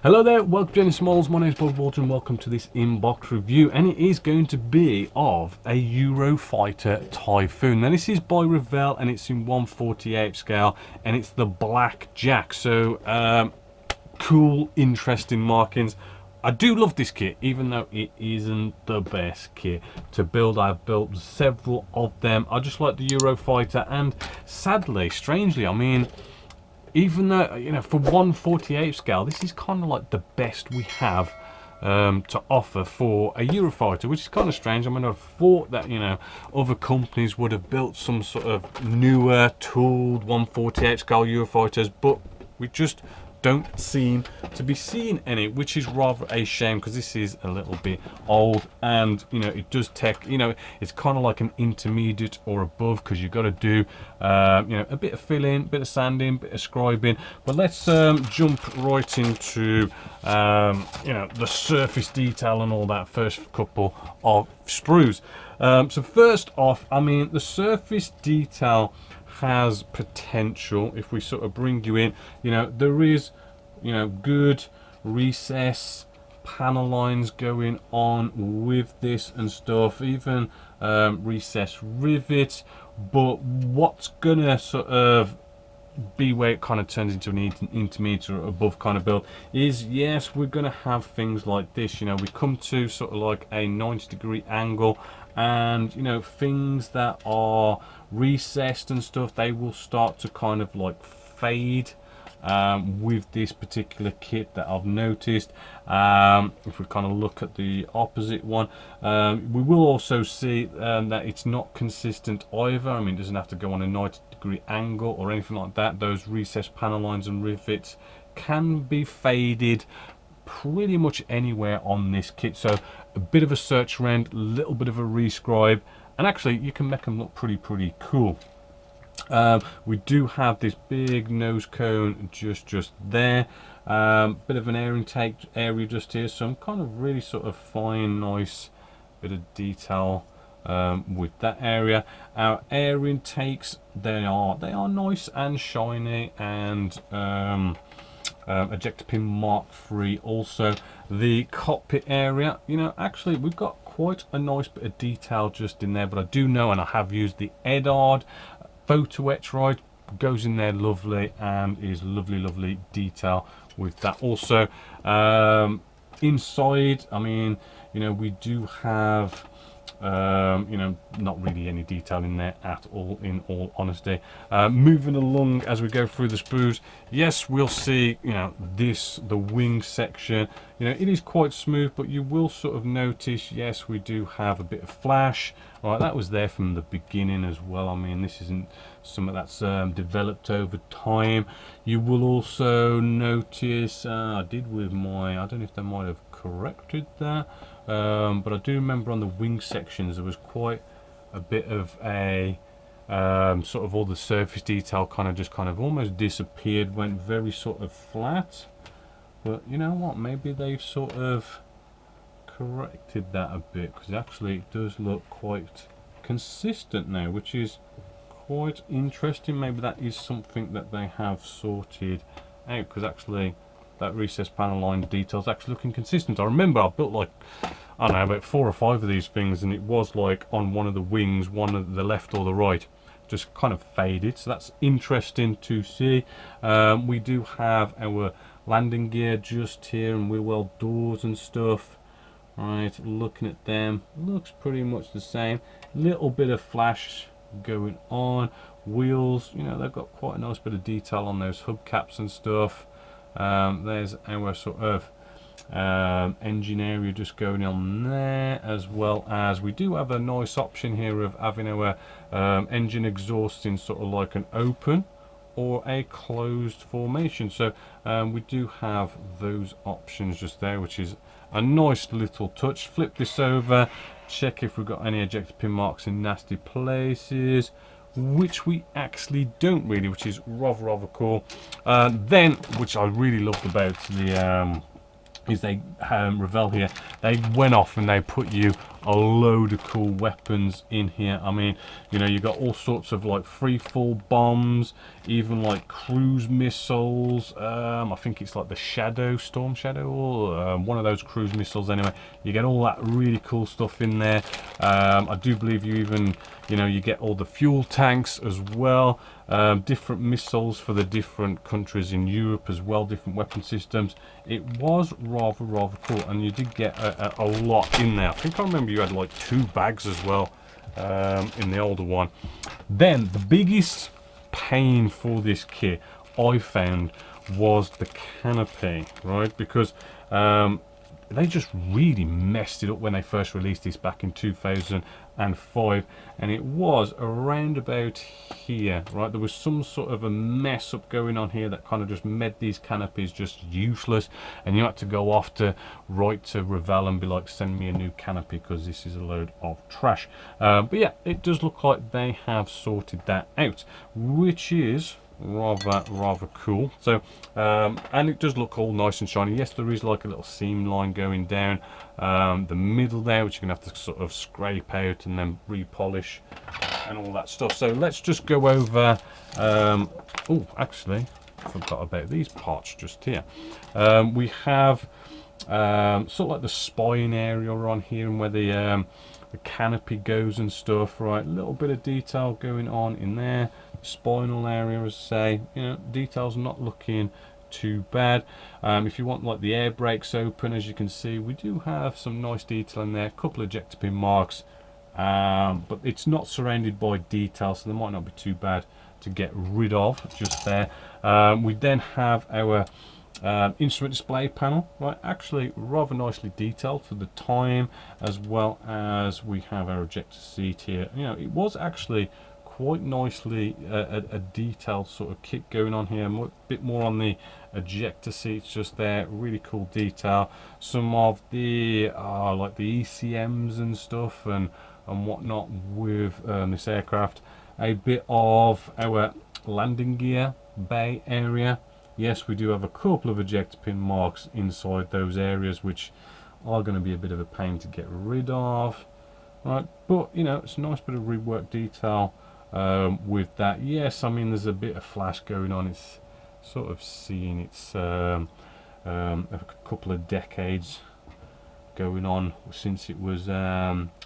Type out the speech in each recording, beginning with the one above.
Hello there, welcome to Jenny Smalls. My name is Bob Walter and welcome to this inbox review, and it is going to be of a Eurofighter Typhoon. Now this is by Revell and it's in 1/48 scale and it's the Black Jack. So cool, interesting markings. I do love this kit, even though it isn't the best kit to build. I've built several of them. I just like the Eurofighter, and sadly, strangely, I mean, even though, you know, for 1/48 scale, this is kind of like the best we have to offer for a Eurofighter, which is kind of strange. I mean, I thought that, you know, other companies would have built some sort of newer, tooled 1/48 scale Eurofighters, but we just don't seem to be seeing any, which is rather a shame, because this is a little bit old, and you know, it does take, you know, it's kind of like an intermediate or above, because you've got to do you know, a bit of filling, bit of sanding, bit of scribing. But let's jump right into you know, the surface detail and all that. First couple of sprues. So first off, I mean, the surface detail has potential. If we sort of bring you in, you know, there is, you know, good recess panel lines going on with this and stuff, even recess rivets. But what's gonna sort of be where it kind of turns into an intermediate or above kind of build is, yes, we're going to have things like this. You know, we come to sort of like a 90-degree angle, and you know, things that are recessed and stuff, they will start to kind of like fade with this particular kit that I've noticed. If we kind of look at the opposite one, we will also see that it's not consistent either. I mean, it doesn't have to go on a 90-degree angle or anything like that. Those recessed panel lines and rivets can be faded pretty much anywhere on this kit. So a bit of a search rend, a little bit of a rescribe, and actually you can make them look pretty cool. We do have this big nose cone just there, bit of an air intake area just here, some kind of really sort of fine, nice bit of detail with that area. Our air intakes, they are nice and shiny, and ejector pin Mark III. Also the cockpit area, you know, actually we've got quite a nice bit of detail just in there. But I do know, and I have used the Edard photo etch, right, goes in there lovely, and is lovely detail with that. Also inside, I mean, you know, we do have you know, not really any detail in there at all, in all honesty. Moving along as we go through the sprues, yes, we'll see, you know, this, the wing section, you know, it is quite smooth, but you will sort of notice, yes, we do have a bit of flash. All right, that was there from the beginning as well. I mean, this isn't something that's developed over time. You will also notice, I did with my, I don't know if they might have corrected that, but I do remember on the wing sections there was quite a bit of a sort of all the surface detail kind of almost disappeared, went very sort of flat. But you know what, maybe they've sort of corrected that a bit, because actually it does look quite consistent now, which is quite interesting. Maybe that is something that they have sorted out, because actually that recessed panel line details actually looking consistent. I remember I built like, I don't know, about 4 or 5 of these things, and it was like on one of the wings, one of the left or the right, just kind of faded. So that's interesting to see. We do have our landing gear just here, and wheel well doors and stuff. Right, looking at them, looks pretty much the same. Little bit of flash going on. Wheels, you know, they've got quite a nice bit of detail on those hubcaps and stuff. There's our sort of engine area just going on there, as well as we do have a nice option here of having our engine exhaust in sort of like an open or a closed formation. So we do have those options just there, which is a nice little touch. Flip this over, check if we've got any ejector pin marks in nasty places, which we actually don't really, which is rather cool. Then, which I really loved about the is they Revell here, they went off and they put you a load of cool weapons in here. I mean, you know, you got all sorts of like free fall bombs, even like cruise missiles. I think it's like the Storm Shadow, or one of those cruise missiles anyway. You get all that really cool stuff in there. I do believe you even, you know, you get all the fuel tanks as well. Different missiles for the different countries in Europe as well, different weapon systems. It was rather cool, and you did get a lot in there. I think I remember you had like 2 bags as well in the older one. Then the biggest pain for this kit I found was the canopy, right? Because they just really messed it up when they first released this back in 2005, and it was around about here, right? There was some sort of a mess up going on here that kind of just made these canopies just useless, and you had to go off to write to Revell and be like, send me a new canopy because this is a load of trash. But yeah, it does look like they have sorted that out, which is rather cool. So and it does look all nice and shiny. Yes, there is like a little seam line going down the middle there, which you're gonna have to sort of scrape out and then repolish and all that stuff. So let's just go over oh, actually I forgot about these parts just here. We have sort of like the spine area on here, and where the canopy goes and stuff, right? A little bit of detail going on in there. Spinal area, as I say, you know, details not looking too bad. If you want like the air brakes open, as you can see, we do have some nice detail in there, a couple of ejector pin marks, but it's not surrounded by detail, so they might not be too bad to get rid of just there. We then have our instrument display panel, right? Actually rather nicely detailed for the time, as well as we have our ejector seat here. You know, it was actually quite nicely a detailed sort of kit going on here. A bit more on the ejector seats just there, really cool detail. Some of the like the ECMs and stuff and whatnot with this aircraft. A bit of our landing gear bay area. Yes, we do have a couple of ejector pin marks inside those areas, which are going to be a bit of a pain to get rid of, right? But you know, it's a nice bit of rework detail with that. Yes, I mean, there's a bit of flash going on. It's sort of seeing it's a couple of decades going on since it was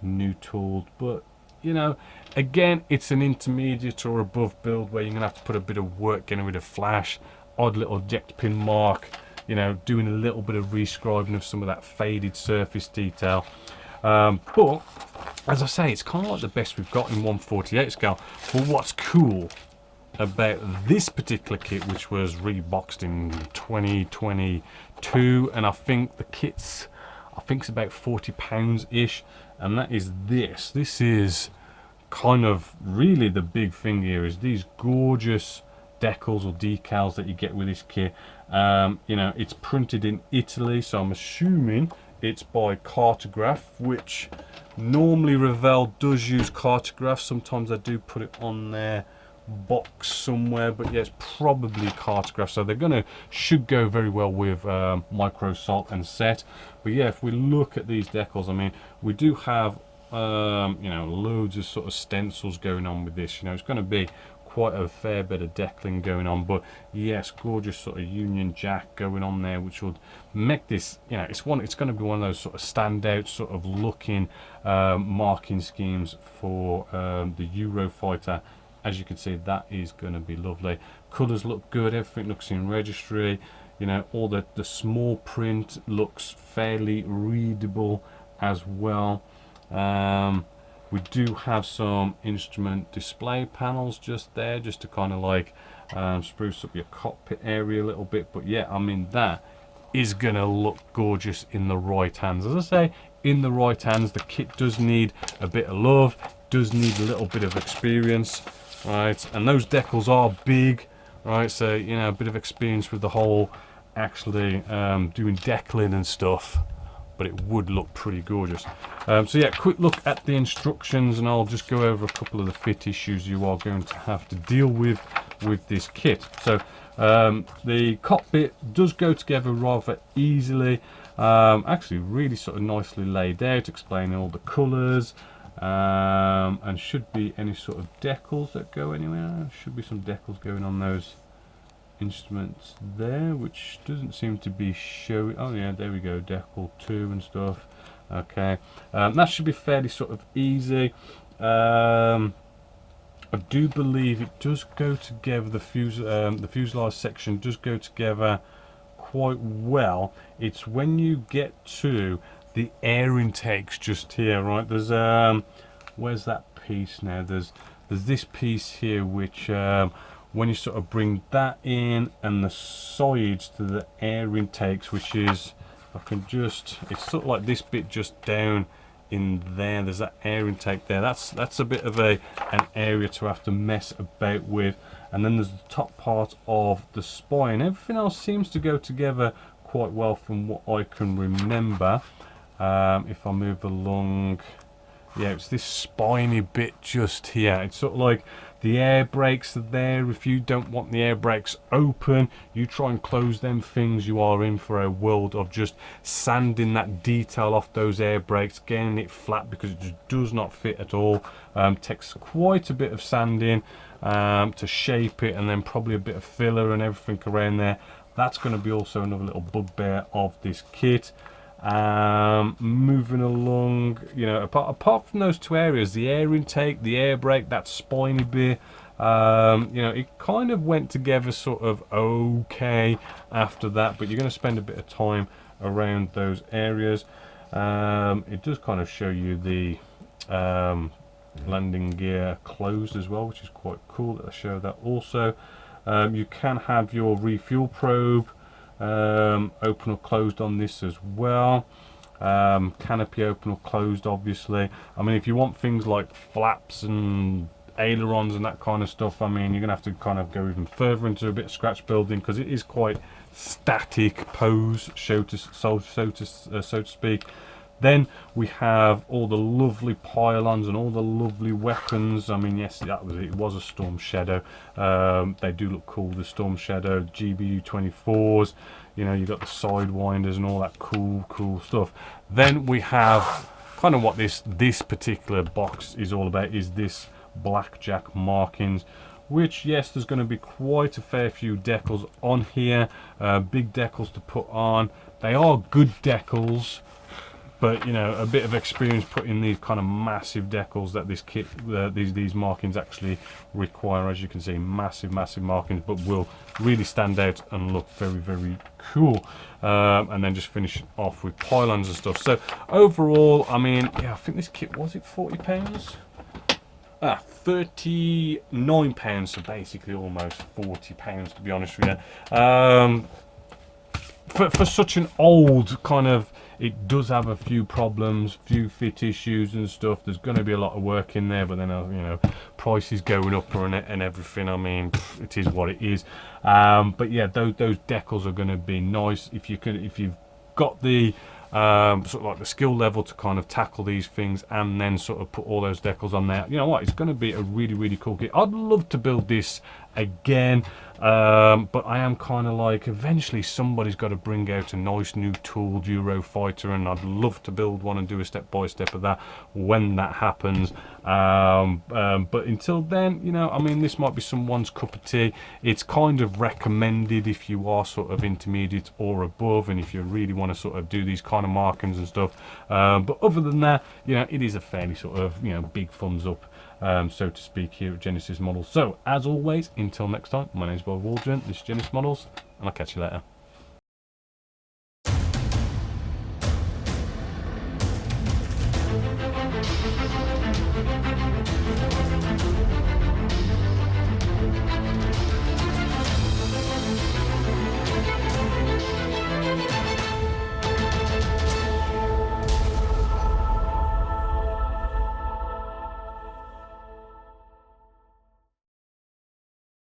new tooled, but you know, again, it's an intermediate or above build where you're gonna have to put a bit of work getting rid of flash, odd little eject pin mark, you know, doing a little bit of rescribing of some of that faded surface detail. But as I say, it's kind of like the best we've got in 1/48 scale. But what's cool about this particular kit, which was reboxed in 2022, and I think the kit's, I think it's about £40 ish, and that is this. This is kind of really the big thing here, is these gorgeous decals or decals that you get with this kit. You know, it's printed in Italy, so I'm assuming it's by Cartograph, which normally Revell does use Cartograph. Sometimes I do put it on their box somewhere, but yeah, it's probably Cartograph, so they're gonna should go very well with Micro Salt and Set. But yeah, if we look at these decals, I mean, we do have you know, loads of sort of stencils going on with this. You know, it's going to be quite a fair bit of decaling going on, but yes, gorgeous sort of Union Jack going on there, which would make this, you know, it's going to be one of those sort of standout sort of looking marking schemes for the Eurofighter. As you can see, that is going to be lovely. Colours look good, everything looks in registry, you know, all the small print looks fairly readable as well. We do have some instrument display panels just there, just to kind of like spruce up your cockpit area a little bit. But yeah, I mean, that is gonna look gorgeous in the right hands. As I say, in the right hands. The kit does need a bit of love, does need a little bit of experience, right? And those decals are big, right? So, you know, a bit of experience with the whole actually doing decaling and stuff, but it would look pretty gorgeous. So yeah, quick look at the instructions, and I'll just go over a couple of the fit issues you are going to have to deal with this kit. So the cockpit does go together rather easily. Actually really sort of nicely laid out, explaining all the colours, and should be any sort of decals that go anywhere. Should be some decals going on those instruments there, which doesn't seem to be showing. Oh yeah, there we go, decal 2 and stuff. Okay, that should be fairly sort of easy. I do believe it does go together, the fuselage section does go together quite well. It's when you get to the air intakes just here, right? There's where's that piece now? There's this piece here which when you sort of bring that in, and the sides to the air intakes, which is, I can just, it's sort of like this bit just down in there. There's that air intake there. That's a bit of an area to have to mess about with. And then there's the top part of the spine. Everything else seems to go together quite well from what I can remember. If I move along, yeah, it's this spiny bit just here. It's sort of like the air brakes are there. If you don't want the air brakes open, you try and close them things, you are in for a world of just sanding that detail off those air brakes, getting it flat, because it just does not fit at all. Takes quite a bit of sanding to shape it, and then probably a bit of filler and everything around there. That's going to be also another little bugbear of this kit. Moving along, you know, apart from those two areas, the air intake, the air brake, that spiny bit, you know, it kind of went together sort of okay after that, but you're going to spend a bit of time around those areas. It does kind of show you the landing gear closed as well, which is quite cool. I'll show that also. You can have your refuel probe open or closed on this as well. Canopy open or closed, obviously. I mean, if you want things like flaps and ailerons and that kind of stuff, I mean, you're gonna have to kind of go even further into a bit of scratch building, because it is quite static pose, so to speak. Then we have all the lovely pylons and all the lovely weapons. I mean, yes, that was it. It was a Storm Shadow. They do look cool. The Storm Shadow GBU 24s. You know, you got the sidewinders and all that cool stuff. Then we have kind of what this particular box is all about. Is this blackjack markings, which, yes, there's going to be quite a fair few decals on here. Big decals to put on. They are good decals, but you know, a bit of experience putting these kind of massive decals that this kit, these markings actually require. As you can see, massive markings, but will really stand out and look very cool. And then just finish off with pylons and stuff. So overall, I mean, yeah, I think this kit, was it £40? £39, so basically almost £40, to be honest with you. For such an old kind of, it does have a few problems, few fit issues and stuff. There's going to be a lot of work in there, but then you know, prices going up and everything. I mean, it is what it is. But yeah, those decals are going to be nice if you've got the sort of like the skill level to kind of tackle these things, and then sort of put all those decals on there. You know what, it's going to be a really cool kit. I'd love to build this again, but I am kind of like, eventually somebody's got to bring out a nice new tooled Eurofighter, and I'd love to build one and do a step-by-step of that when that happens. But until then, you know, I mean, this might be someone's cup of tea. It's kind of recommended if you are sort of intermediate or above, and if you really want to sort of do these kind of markings and stuff. But other than that, you know, it is a fairly sort of, you know, big thumbs up, so to speak, here at Genesis Models. So as always, until next time, my name is Bob Waldron, this is Genesis Models, and I'll catch you later.